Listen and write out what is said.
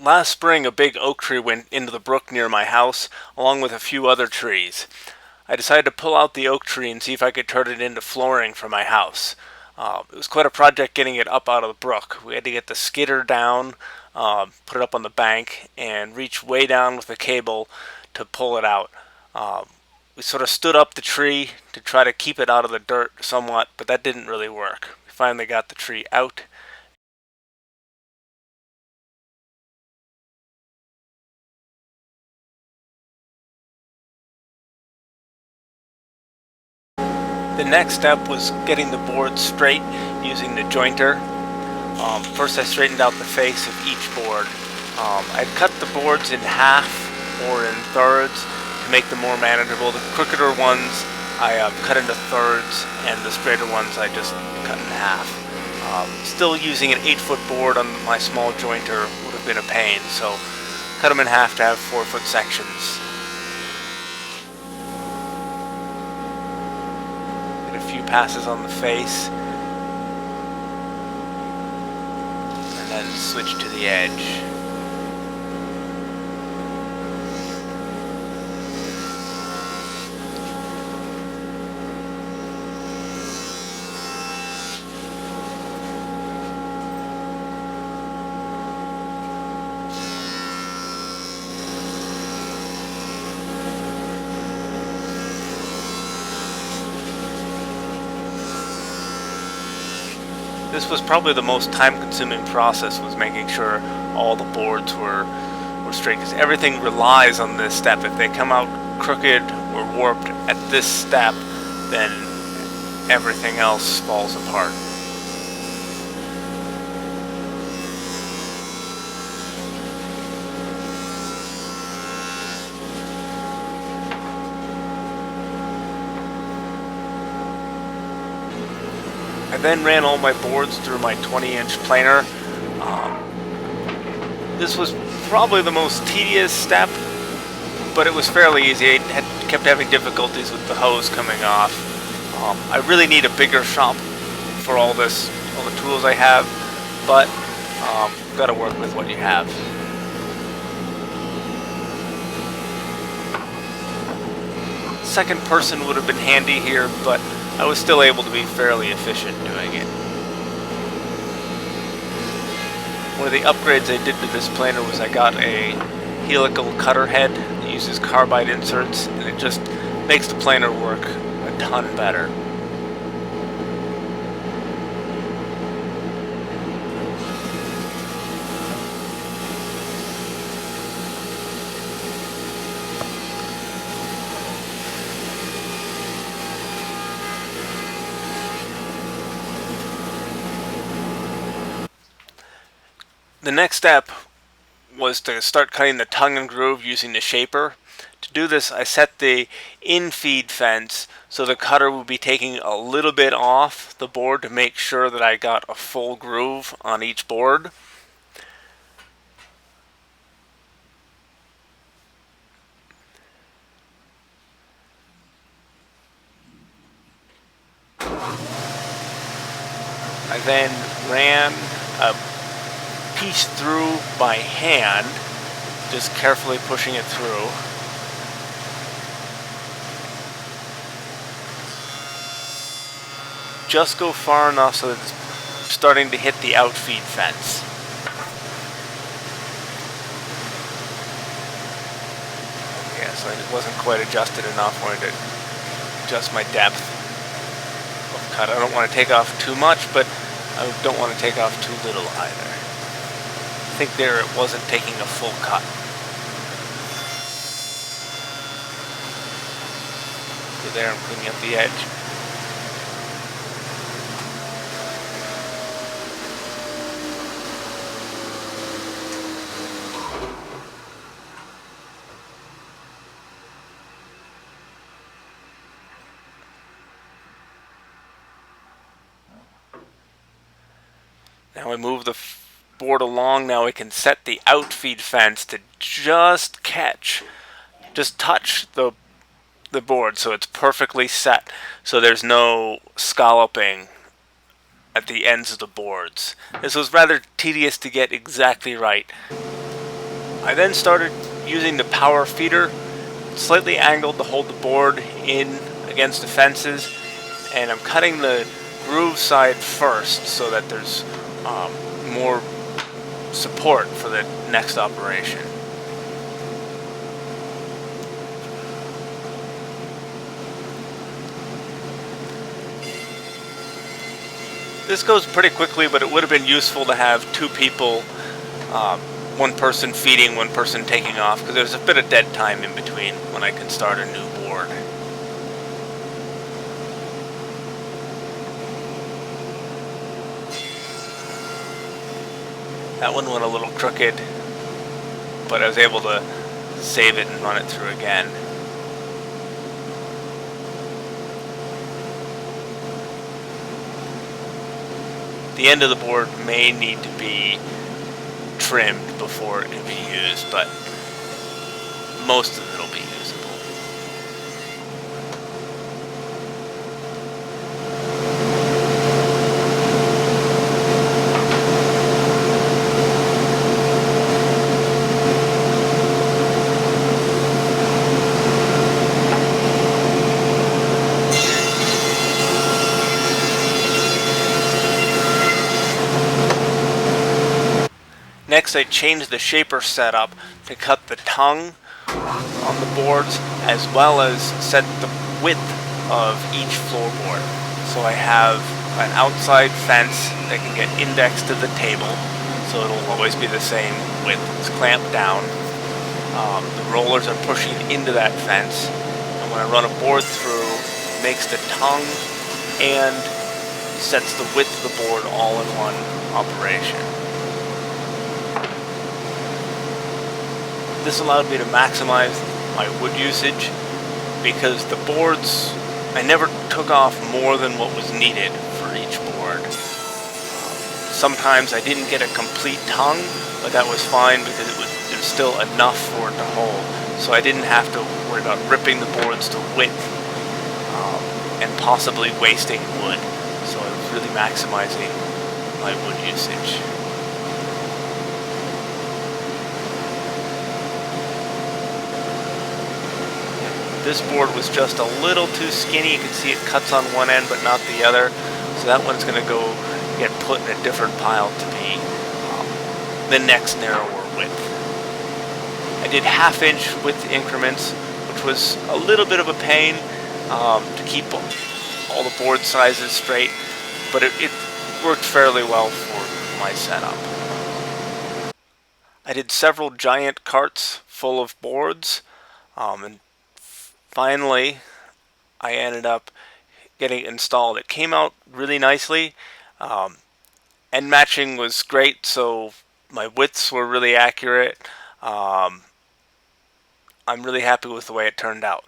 Last spring, a big oak tree went into the brook near my house, along with a few other trees. I decided to pull out the oak tree and see if I could turn it into flooring for my house. It was quite a project getting it up out of the brook. We had to get the skidder down, put it up on the bank, and reach way down with the cable to pull it out. We sort of stood up the tree to try to keep it out of the dirt somewhat, but that didn't really work. We finally got the tree out. The next step was getting the board straight using the jointer. First I straightened out the face of each board. I'd cut the boards in half or in thirds to make them more manageable. The crookeder ones I cut into thirds, and the straighter ones I just cut in half. Still using an 8-foot board on my small jointer would have been a pain, so cut them in half to have 4-foot sections. Few passes on the face, and then switch to the edge. This was probably the most time-consuming process, was making sure all the boards were straight, because everything relies on this step. If they come out crooked or warped at this step, then everything else falls apart. I then ran all my boards through my 20-inch planer. This was probably the most tedious step, but it was fairly easy. I kept having difficulties with the hose coming off. I really need a bigger shop for all the tools I have, but got to work with what you have. Second person would have been handy here, but I was still able to be fairly efficient doing it. One of the upgrades I did to this planer was I got a helical cutter head that uses carbide inserts, and it just makes the planer work a ton better. The next step was to start cutting the tongue and groove using the shaper. To do this, I set the in-feed fence so the cutter would be taking a little bit off the board to make sure that I got a full groove on each board. I then ran a piece through by hand, just carefully pushing it through. Just go far enough so that it's starting to hit the outfeed fence. Yeah, so it wasn't quite adjusted enough. I wanted to adjust my depth of cut. I don't want to take off too much, but I don't want to take off too little either. I think there it wasn't taking a full cut. So there I'm cleaning up the edge. Now I move the board along. Now we can set the outfeed fence to just touch the board so it's perfectly set, so there's no scalloping at the ends of the boards. This was rather tedious to get exactly right. I then started using the power feeder, slightly angled to hold the board in against the fences, and I'm cutting the groove side first so that there's more support for the next operation. This goes pretty quickly, but it would have been useful to have two people, one person feeding, one person taking off, because there's a bit of dead time in between when I can start a new board. That one went a little crooked, but I was able to save it and run it through again. The end of the board may need to be trimmed before it can be used, but most of it will be usable. Next, I changed the shaper setup to cut the tongue on the boards as well as set the width of each floorboard. So I have an outside fence that can get indexed to the table, so it'll always be the same width. It's clamped down. The rollers are pushing into that fence, and when I run a board through, it makes the tongue and sets the width of the board all in one operation. This allowed me to maximize my wood usage because the boards, I never took off more than what was needed for each board. Sometimes I didn't get a complete tongue, but that was fine because it was still enough for it to hold. So I didn't have to worry about ripping the boards to width and possibly wasting wood. So I was really maximizing my wood usage. This board was just a little too skinny. You can see it cuts on one end but not the other. So that one's going to go get put in a different pile to be the next narrower width. I did half-inch width increments, which was a little bit of a pain to keep all the board sizes straight, but it worked fairly well for my setup. I did several giant carts full of boards, and finally, I ended up getting it installed. It came out really nicely. End matching was great, so my widths were really accurate. I'm really happy with the way it turned out.